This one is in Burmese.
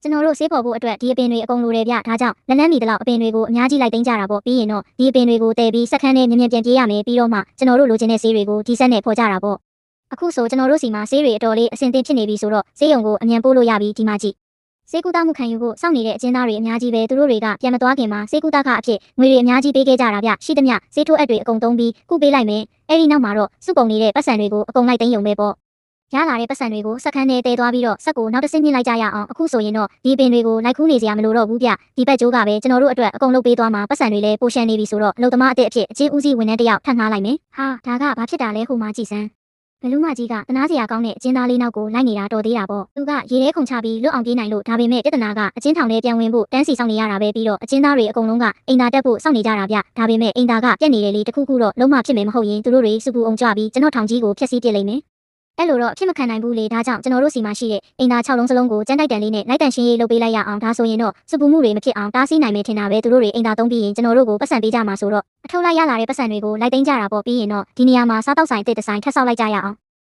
ကျွန်တော်တို့ဆေးပေါ်ဖို့အတွက်ဒီအပင်တွေအကုန်လိုတယ်ဗျဒါကြောင့်လက်လန်းမီတလောက်အပင်တွေကိုအများကြီးလိုက်သိမ်းကြတာပေါ့ပြီးရင်တော့ဒီအပင်တွေကိုတည်ပြီးစက်ခန်းနဲ့မြင်ပြန်ပြေးရမယ်ပြီးတော့မှကျွန်တော်တို့လိုချင်တဲ့ဆေးတွေကိုဒီဆက်နဲ့ဖော်ကြတာပေါ့အခုဆိုကျွန်တော်တို့စီမှာဆေးတွေအတော်လေးအဆင်သင့်ဖြစ်နေပြီဆိုတော့ဆေးရုံကိုအမြန်ပို့လို့ရပြီဒီမှာကြည့်ဆေးကုသမှုခံယူဖို့စောင့်နေတဲ့အကျဉ်းသားတွေအများကြီးပဲသူတို့တွေကပြန်မသွားခင်မှာဆေးကုသခအဖြစ်ငွေတွေအများကြီးပေးခဲ့ကြတာဗျရှိသမျှဆေးထိုးအပ်တွေအကုန်သုံးပြီးကုပေးလိုက်မယ်အဲ့ဒီနောက်မှာတော့စုပုံနေတဲ့ပတ်စံတွေကိုအကုန်လိုက်သိမ်းရုံပဲပေါ့ရလာတဲ့ပတ်စံတွေကိုစက်ခန်းထဲတည်သွားပြီးတော့စက်ကိုနောက်တစ်ဆင့်မြင့်လိုက်ကြရအောင်အခုဆိုရင်တော့ဒီပင်တွေကိုလိုက်ခူးနေစရာမလိုတော့ဘူးဗျဒီဘက်ကျိုးကပဲကျွန်တော်တို့အတွက်အကုန်လုပ်ပေးသွားမှာပတ်စံတွေလည်းပိုရှန်နေပြီဆိုတော့အလုပ်သမားအစ်အဖြစ်အချင်းဦးစီးဝန်ထမ်းတယောက်ထပ်ငှားလိုက်မယ်ဟာဒါကဘာဖြစ်တာလဲဟိုမှာကြည့်စမ်းဘလူးမကြီးကတနာစရာကောင်းတဲ့အကျဉ်းသားလေးနောက်ကိုလိုက်နေတာတော်သေးတာပေါ့သူကရေထဲခုန်ချပြီးလွတ်အောင်ပြေးနိုင်လို့ဒါပေမဲ့ပြဿနာကအကျဉ်းထောင်ထဲပြန်ဝင်ဖို့တန်းစီဆောင်နေရတာပဲပြီးတော့အကျဉ်းသားတွေအကုန်လုံးကအိမ်သာတက်ဖို့စောင့်နေကြတာဗျဒါပေမဲ့အိမ်သာကပြက်နေတယ်လေတခုခုတော့လုံးဝဖြစ်မယ်မဟုတ်ရင်သူတို့တွေစုပူအောင်ကြပြီးကျွန်တော်ထောင်ကြီးကိုဖျက်ဆီးပစ်လိမ့်မယ်အဲ့လိုတော့အဖြစ်မခံနိုင်ဘူးလေဒါကြောင့်ကျွန်တော်တို့စီမှာရှိတဲ့အိမ်သာ6လုံးစလုံးကိုကျန်းတိုက်တန်လေးနဲ့လိုက်တန်ရှင်းရေးလုပ်ပေးလိုက်ရအောင်ဒါဆိုရင်တော့စုပူမှုတွေမဖြစ်အောင်တားဆီးနိုင်မယ်ထင်တာပဲသူတို့တွေအိမ်သာသုံးပြီးရင်ကျွန်တော်တို့ကိုပတ်စံပေးကြမှာဆိုတော့အထောက်လိုက်ရလာတဲ့ပတ်စံတွေကိုလိုက်သိမ်းကြတာပေါ့ပြီးရင်တော့ဒီနေရာမှာစားတောက်ဆိုင်အစ်တစ်ဆိုင်ထပ်ဆောက်လိုက်ကြရအောင်